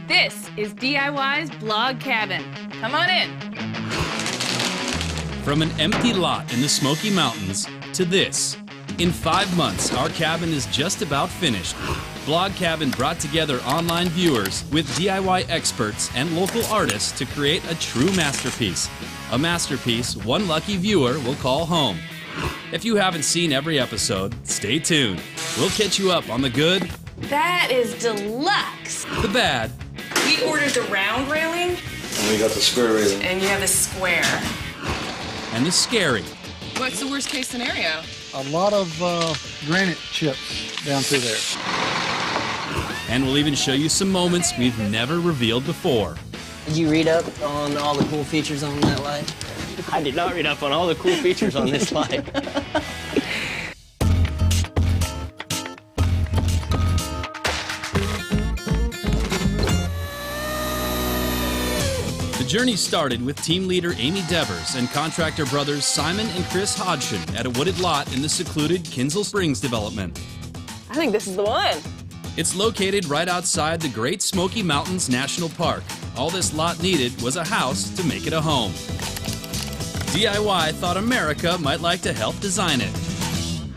This is DIY's Blog Cabin. Come on in. From an empty lot in the Smoky Mountains to this. In 5 months, our cabin is just about finished. Blog Cabin brought together online viewers with DIY experts and local artists to create a true masterpiece. A masterpiece one lucky viewer will call home. If you haven't seen every episode, stay tuned. We'll catch you up on the good, That is deluxe. the bad, We ordered the round railing, And we got the square railing. and you have the square. and the scary. What's the worst case scenario? A lot of granite chips down through there. And we'll even show you some moments we've never revealed before. Did you read up on all the cool features on that light? I did not read up on all the cool features on this light. The journey started with team leader Amy Devers and contractor brothers Simon and Chris Hodgson at a wooded lot in the secluded Kinsel Springs development. I think this is the one. It's located right outside the Great Smoky Mountains National Park. All this lot needed was a house to make it a home. DIY thought America might like to help design it.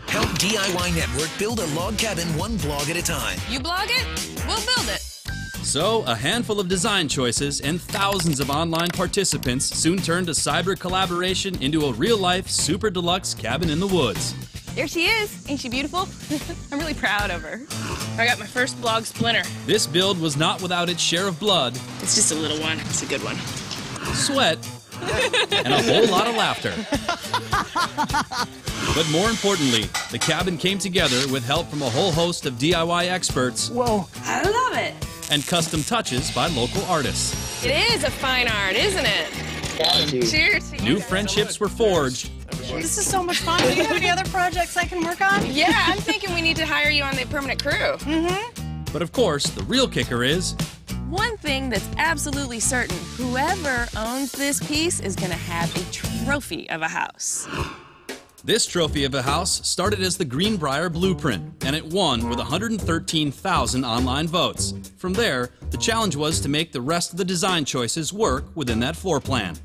Help DIY Network build a log cabin one blog at a time. You blog it, we'll build it. So, a handful of design choices and thousands of online participants soon turned a cyber collaboration into a real-life, super deluxe cabin in the woods. There she is. Ain't she beautiful? I'm really proud of her. I got my first blog splinter. This build was not without its share of blood, It's just a little one. It's a good one. sweat, and a whole lot of laughter. But more importantly, the cabin came together with help from a whole host of DIY experts I love it. and custom touches by local artists. It is a fine art, isn't it? Cheers. to you New guys. friendships were forged, This is so much fun. Do you have any other projects I can work on? Yeah, I'm thinking we need to hire you on the permanent crew. but of course, the real kicker is One thing that's absolutely certain, whoever owns this piece is going to have a trophy of a house. this trophy of a house started as the Greenbrier Blueprint, and it won with 113,000 online votes. From there, the challenge was to make the rest of the design choices work within that floor plan.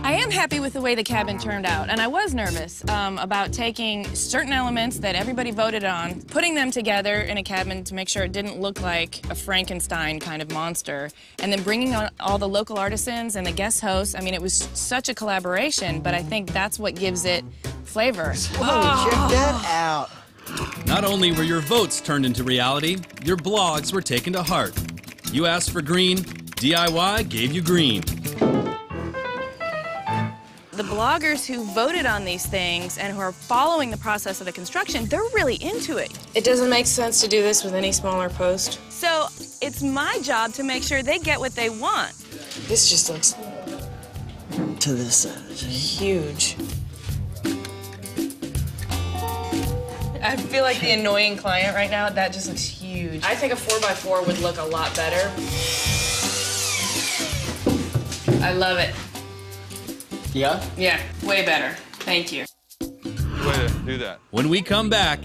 I am happy with the way the cabin turned out, and I was nervous about taking certain elements that everybody voted on, putting them together in a cabin to make sure it didn't look like a Frankenstein kind of monster, and then bringing on all the local artisans and the guest hosts. I mean, it was such a collaboration, but I think that's what gives it flavor. Whoa, check that out. Not only were your votes turned into reality, your blogs were taken to heart. You asked for green, DIY gave you green. The bloggers who voted on these things and who are following the process of the construction, they're really into it. It doesn't make sense to do this with any smaller post. So it's my job to make sure they get what they want. This just looks To this huge. I feel like the annoying client right now. That just looks huge. I think a 4x4 would look a lot better. I love it. Yeah? Yeah, way better. Thank you. Way to do that. When we come back,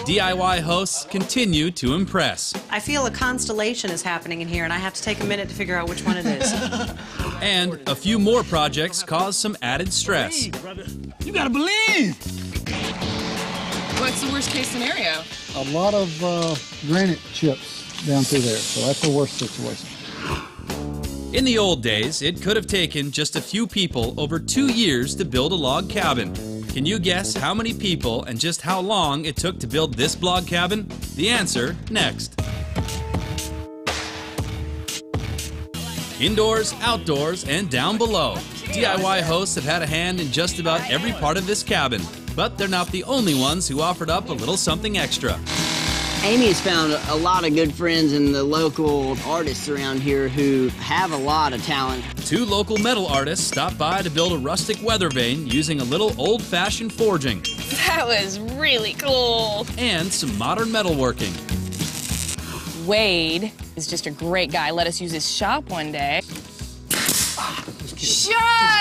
DIY hosts continue to impress. I feel a constellation is happening in here, and I have to take a minute to figure out which one it is. And a few more projects cause some added stress. You gotta believe! What's the worst case scenario? A lot of granite chips down through there, so that's the worst situation. In the old days, it could have taken just a few people over 2 years to build a log cabin. Can you guess how many people and just how long it took to build this blog cabin? The answer, next. Indoors, outdoors, and down below. DIY hosts have had a hand in just about every part of this cabin, but they're not the only ones who offered up a little something extra. Amy's found a lot of good friends in the local artists around here who have a lot of talent. 2 local metal artists stopped by to build a rustic weather vane using a little old-fashioned forging That was really cool. and some modern metalworking. Wade is just a great guy. Let us use his shop one day. Shut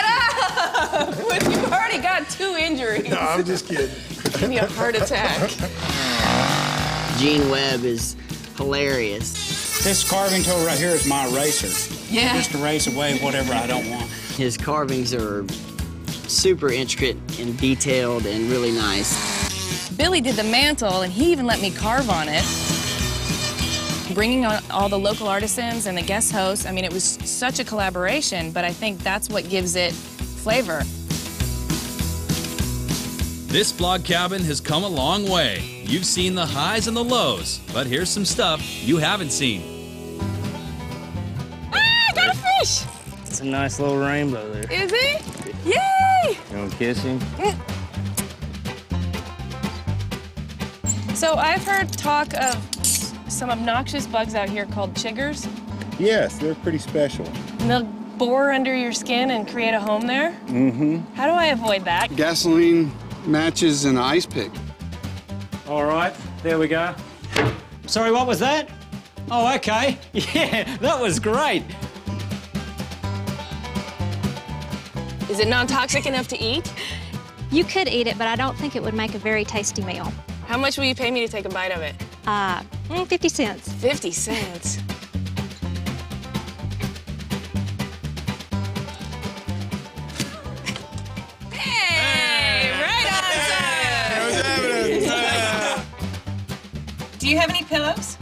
up! You've already got 2 injuries. No, I'm just kidding. Give me a heart attack. Gene Webb is hilarious. This carving tool right here is my eraser. Yeah. Just erase away whatever I don't want. His carvings are super intricate and detailed and really nice. Billy did the mantle, and he even let me carve on it. Bringing on all the local artisans and the guest hosts, I mean, it was such a collaboration, but I think that's what gives it flavor. This blog cabin has come a long way. You've seen the highs and the lows, but here's some stuff you haven't seen. Ah, I got a fish! It's a nice little rainbow there. Is he? Yay! You want to kiss him? So I've heard talk of some obnoxious bugs out here called chiggers. Yes, they're pretty special. And they'll bore under your skin and create a home there? Mm-hmm. How do I avoid that? Gasoline, matches, and an ice pick. All right, there we go. Sorry, what was that? Oh, okay. Yeah, that was great. Is it non-toxic enough to eat? You could eat it, but I don't think it would make a very tasty meal. How much will you pay me to take a bite of it? 50 cents. 50 cents. Hey, right on time. Do you have any pillows?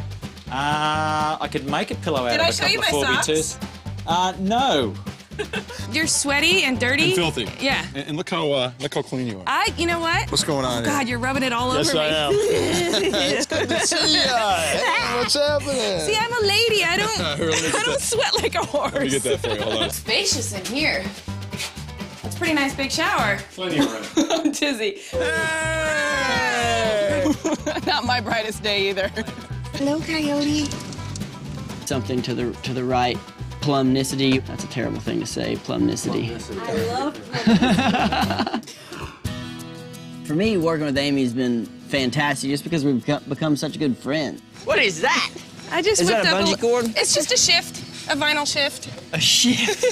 I could make a pillow out Did of I a show you couple of my 4x2s. No. You're sweaty and dirty. And filthy. Yeah. And look how clean you are. You know what? What's going on? God, you're rubbing it all over me. It's good to see ya. Hey, what's happening? See, I'm a lady. I don't sweat like a horse. Let me get that for you. Hold on. It's spacious in here. That's a pretty nice big shower. Plenty of room. I'm dizzy. Not my brightest day either. Hello, Coyote. Something to the right. Plumnicity. That's a terrible thing to say, plumnicity. I love For me, working with Amy has been fantastic just because we've become such good friends. What is that? I just Is that whipped a up bungee cord? It's just a shift, a vinyl shift. A shift.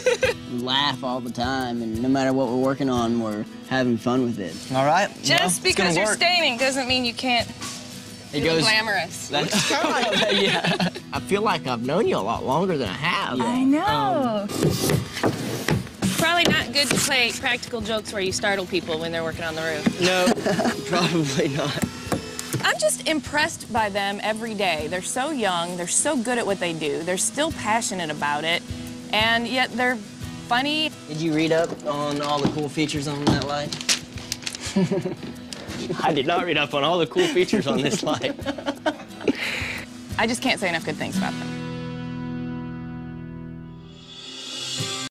We laugh all the time, and no matter what we're working on, we're having fun with it. All right. Just because you're staining doesn't mean you can't It be goes glamorous. That's yeah. I feel like I've known you a lot longer than I have. I know. Probably not good to play practical jokes where you startle people when they're working on the roof. No, probably not. I'm just impressed by them every day. They're so young, they're so good at what they do, they're still passionate about it, and yet they're funny. Did you read up on all the cool features on that light? I did not read up on all the cool features on this light. I just can't say enough good things about them.